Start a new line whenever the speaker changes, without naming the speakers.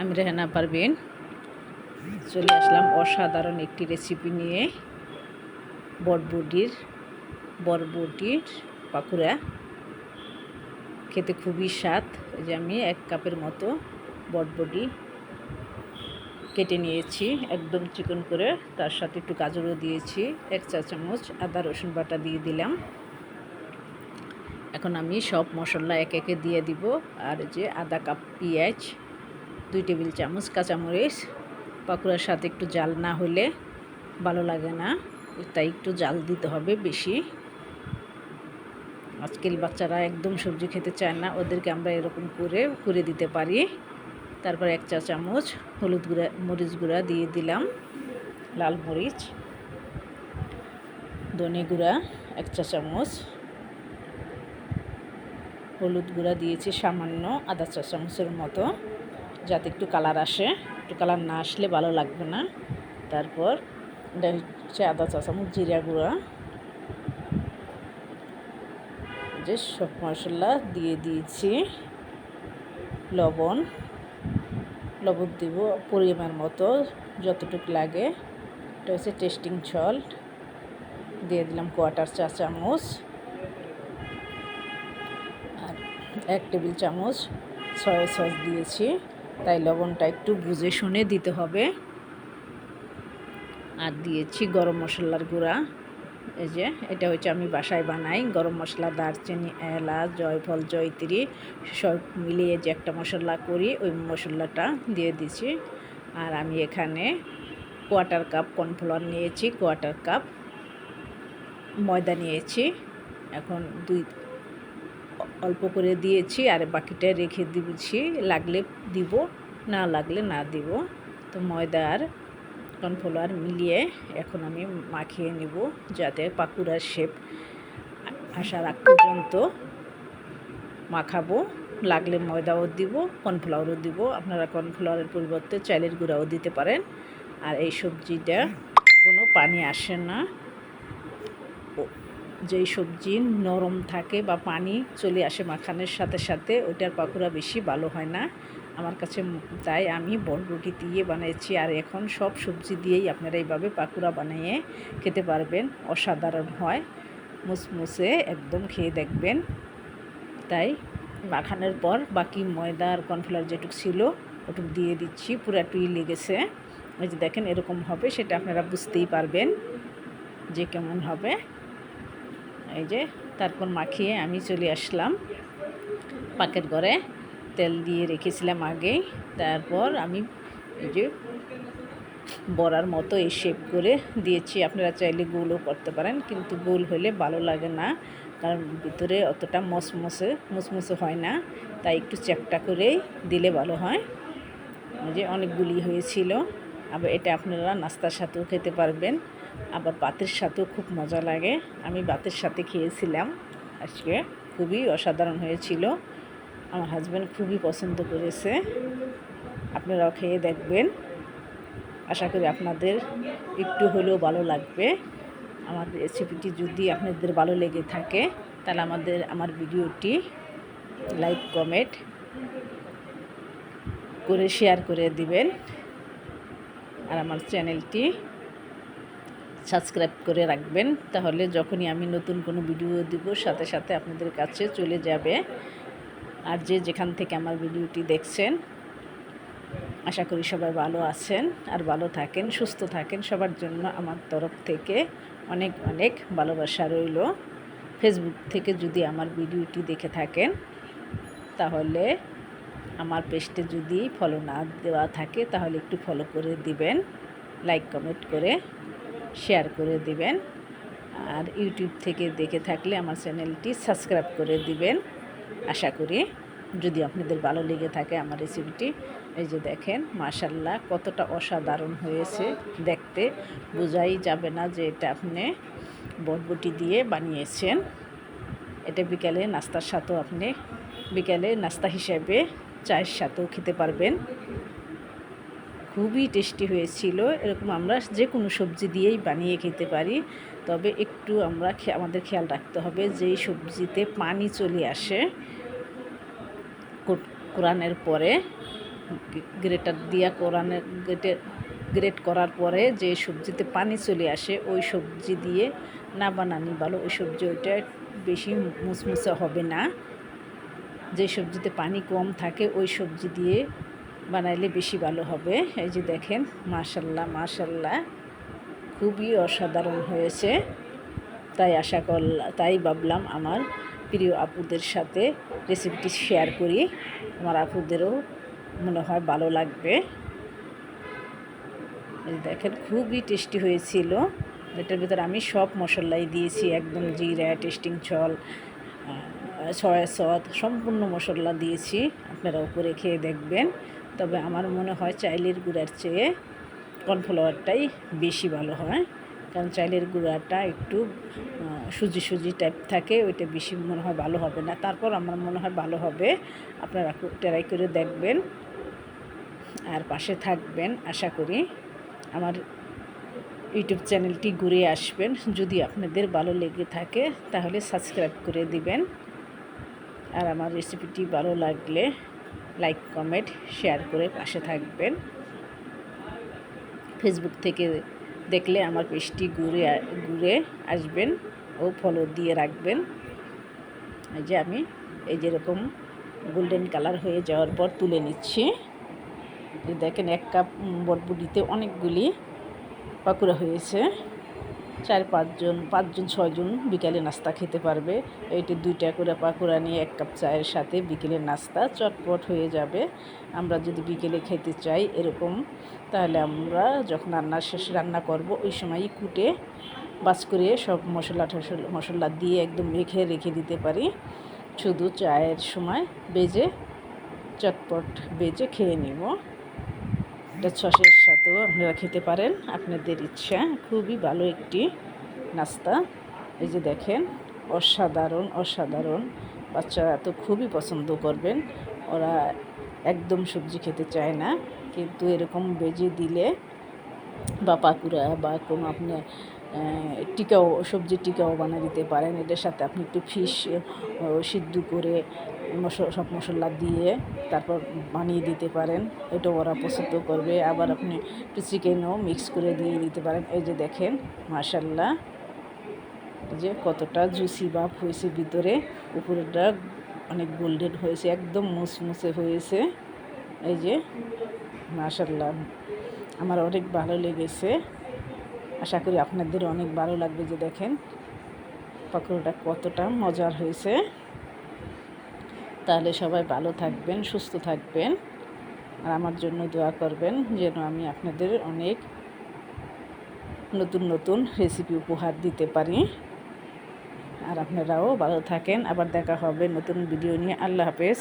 আমি রেহানা পারভিন চলে আসলাম অসাধারণ একটি রেসিপি নিয়ে। বরবটির পাকুড়া খেতে খুবই স্বাদ। এই যে আমি 1 কাপের মতো বরবটি কেটে নিয়েছি একদম চিকন করে, তার সাথে একটু গাজরও দিয়েছি। 1 চা চামচ আদা রসুন বাটা দিয়ে দিলাম। এখন আমি সব মশলা একে একে দিয়ে দিব। আর যে আধা কাপ পেঁয়াজ, 2 টেবিল চামচ কাঁচামরিচ। পাকুড়ার সাথে একটু জাল না হলে ভালো লাগে না, তাই একটু জাল দিতে হবে বেশি। আজকাল বাচ্চারা একদম সবজি খেতে চায় না, ওদেরকে আমরা এরকম করে দিতে পারি। তারপর 1 চা চামচ হলুদ গুঁড়া, মরিচ গুঁড়া দিয়ে দিলাম, লাল মরিচ, ধনে গুঁড়া 1 চা চামচ, হলুদ গুঁড়া দিয়েছি সামান্য আধা চা চামচের মতো, যাতে একটু কালার আসে। একটু কালার না আসলে ভালো লাগবে না। তারপর এটা হচ্ছে আধা চা চামচ জিরা গুঁড়া। যে সব মশলা দিয়ে দিয়েছি। লবণ দিব পরিমাণ মতো, যতটুকু লাগে। এটা হচ্ছে টেস্টিং সল্ট দিয়ে দিলাম 1/4 চা চামচ। আর 1 টেবিল চামচ সয়া সস দিয়েছি, তাই লবণটা একটু বুঝে শুনে দিতে হবে। আর দিয়েছি গরম মশলার গুঁড়া। এই যে এটা হচ্ছে আমি বাসায় বানাই গরম মশলা, দারচিনি, এলাচ, জয়ফল, জয়িত্রী সব মিলিয়ে যে একটা মশলা করি, ওই মশলাটা দিয়ে দিছি। আর আমি এখানে 1/4 কাপ কর্নফ্লাওয়ার নিয়েছি, 1/4 কাপ ময়দা নিয়েছি। এখন অল্প করে দিয়েছি আর বাকিটা রেখে দিয়েছি, লাগলে দিব, না লাগলে না দিব। তো ময়দা আর কর্নফ্লাওয়ার মিলিয়ে এখন আমি মাখিয়ে নিব, যাতে পাকুড়ার শেপ আসার আগ পর্যন্ত মাখাবো। লাগলে ময়দাও দিব, কর্নফ্লাওয়ারও দিব। আপনারা কর্নফ্লাওয়ারের পরিবর্তে চালের গুঁড়াও দিতে পারেন। আর এই সবজিটা কোনো পানি আসে না। যেই সবজি নরম থাকে বা পানি চলে আসে মাখানোর সাথে সাথে, ওইটার পাকুড়া বেশি ভালো হয় না আমার কাছে। তাই আমি বরবটি দিয়ে বানিয়েছি। আর এখন সব সবজি দিয়েই আপনারা এইভাবে পাকুড়া বানিয়ে খেতে পারবেন, অসাধারণ হয়, মুসমুসে একদম, খেয়ে দেখবেন। তাই মাখানোর পর বাকি ময়দা আর কর্নফ্লাওয়ার যেটুকু ছিল ওটুকু দিয়ে দিচ্ছি, পুরাটুই লেগেছে। এই যে দেখেন এরকম হবে, সেটা আপনারা বুঝতেই পারবেন যে কেমন হবে। এই যে তারপর মাখিয়ে আমি চলে আসলাম পাকের ঘরে। তেল দিয়ে রেখেছিলাম আগেই। তারপর আমি এই যে বড়ার মতো এই শেপ করে দিয়েছি। আপনারা চাইলে গোলও করতে পারেন, কিন্তু গোল হলে ভালো লাগে না, কারণ ভিতরে অতটা মুসমুসে হয় না। তাই একটু চ্যাপটা করেই দিলে ভালো হয়। যে অনেকগুলি হয়েছিল। আবার এটা আপনারা নাস্তার সাথেও খেতে পারবেন, আবার ভাতের সাথেও খুব মজা লাগে। আমি ভাতের সাথে খেয়েছিলাম আজকে, খুবই অসাধারণ হয়েছিল। আমার হাজব্যান্ড খুবই পছন্দ করেছে। আপনারাও খেয়ে দেখবেন, আশা করি আপনাদের একটু হলেও ভালো লাগবে। আমার রেসিপিটি যদি আপনাদের ভালো লেগে থাকে, তাহলে আমার ভিডিওটি লাইক, কমেন্ট করে শেয়ার করে দিবেন। আর আমার চ্যানেলটি সাবস্ক্রাইব করে রাখবেন, তাহলে যখনই আমি নতুন কোনো ভিডিও দিব সাথে সাথে আপনাদের কাছে চলে যাবে। আর যেখান থেকে আমার ভিডিওটি দেখছেন, আশা করি সবাই ভালো আছেন আর ভালো থাকেন, সুস্থ থাকেন। সবার জন্য আমার তরফ থেকে অনেক অনেক ভালোবাসা রইল। ফেসবুক থেকে যদি আমার ভিডিওটি দেখে থাকেন, তাহলে আমার পেজটি যদি ফলো না দেওয়া থাকে, তাহলে একটু ফলো করে দিবেন, লাইক কমেন্ট করে শেয়ার করে দিবেন। আর ইউটিউব থেকে দেখে থাকলে আমার চ্যানেলটি সাবস্ক্রাইব করে দিবেন, আশা করি, যদি আপনাদের ভালো লেগে থাকে আমার রেসিপিটি। এই যে দেখেন মাশাআল্লাহ কতটা অসাধারণ হয়েছে, দেখতে বোঝাই যাবে না যে এটা আপনি বরবটি দিয়ে বানিয়েছেন। এটা বিকালে নাস্তার সাথেও আপনি বিকালে নাস্তা হিসেবে চায়ের সাথেও খেতে পারবেন। খুবই টেস্টি হয়েছিল। এরকম আমরা যে কোনো সবজি দিয়েই বানিয়ে খেতে পারি, তবে একটু আমাদের খেয়াল রাখতে হবে, যেই সবজিতে পানি চলে আসে কোরানোর পরে, গ্রেটার দিয়া গ্রেট করার পরে যে সবজিতে পানি চলে আসে ওই সবজি দিয়ে না বানানি ভালো। ওই সবজি ওইটা বেশি মুসমুসে হবে না। যে সবজিতে পানি কম থাকে ওই সবজি দিয়ে বানাইলে বেশি ভালো হবে। এই যে দেখেন, মাশাল্লাহ মাশাল্লাহ, খুবই অসাধারণ হয়েছে। তাই ভাবলাম আমার প্রিয় আপুদের সাথে রেসিপিটি শেয়ার করি, আমার আপুদেরও মনে হয় ভালো লাগবে। এই দেখেন, খুবই টেস্টি হয়েছিল। এটার ভিতরে আমি সব মশলাই দিয়েছি, একদম জিরা, টেস্টিং সল, সয়া সস, সম্পূর্ণ মশলা দিয়েছি। আপনারা উপরে খেয়ে দেখবেন। তবে আমার মনে হয় চাইলের গুঁড়ার চেয়ে কর্নফ্লাওয়ারটাই বেশি ভালো হয়, কারণ চাইলের গুঁড়াটা একটু সুজি সুজি টাইপ থাকে, ওইটা বেশি মনে হয় ভালো হবে না। তারপর আমার মনে হয় ভালো হবে। আপনারা ট্রাই করে দেখবেন আর পাশে থাকবেন। আশা করি আমার ইউটিউব চ্যানেলটি ঘুরে আসবেন। যদি আপনাদের ভালো লেগে থাকে তাহলে সাবস্ক্রাইব করে দিবেন। আর আমার রেসিপিটি ভালো লাগলে লাইক, কমেন্ট, শেয়ার করে পাশে থাকবেন। ফেসবুক থেকে দেখলে আমার পেজটি ঘুরে আসবেন ও ফলো দিয়ে রাখবেন। এই যে আমি যেরকম গোল্ডেন কালার হয়ে যাওয়ার পর তুলে নিচ্ছি। দেখেন, 1 কাপ বটবুটিতে অনেকগুলি পাকোড়া হয়েছে। 5জন 6জন বিকালে নাস্তা খেতে পারবে। এইটি 2টা করে পাকোড়া নিয়ে 1 কাপ চায়ের সাথে বিকেলের নাস্তা চটপট হয়ে যাবে। আমরা যদি বিকেলে খেতে চাই এরকম, তাহলে আমরা যখন রান্না করব ওই সময়ই কুটে বাস করে সব মশলা দিয়ে একদম রেখে দিতে পারি। শুধু চায়ের সময় চটপট বেজে খেয়ে নেব। এটা সসের সাথেও আপনারা খেতে পারেন, আপনাদের ইচ্ছা। খুবই ভালো একটি নাস্তা। এই যে দেখেন, অসাধারণ অসাধারণ। বাচ্চারা তো খুবই পছন্দ করবেন। ওরা একদম সবজি খেতে চায় না, কিন্তু এরকম বেজে দিলে বা পাকুড়া বা কোনো আপনি সবজির টিকাও বানিয়ে দিতে পারেন। এটার সাথে আপনি একটু ফিশ সিদ্ধ করে সব মশলা দিয়ে তারপর বানিয়ে দিতে পারেন। এটাও ওরা পছন্দ করবে। আবার আপনি একটু চিকেনও মিক্স করে দিয়ে দিতে পারেন। এই যে দেখেন, মাশাল্লাহ, যে কতটা জুসি ভাব হয়েছে ভিতরে, উপরেটা অনেক গোল্ডেন হয়েছে, একদম মুসমুসে হয়েছে। এই যে মাশাল্লাহ, আমার অনেক ভালো লেগেছে। আশা করি আপনাদের অনেক ভালো লাগবে। যে দেখেন পাকোড়াটা কতটা মজার হয়েছে। তাহলে সবাই ভালো থাকবেন, সুস্থ থাকবেন, আর আমার জন্য দোয়া করবেন যেন আমি আপনাদের অনেক নতুন নতুন রেসিপি উপহার দিতে পারি। আর আপনারাও ভালো থাকেন। আবার দেখা হবে নতুন ভিডিও নিয়ে। আল্লাহ হাফেজ।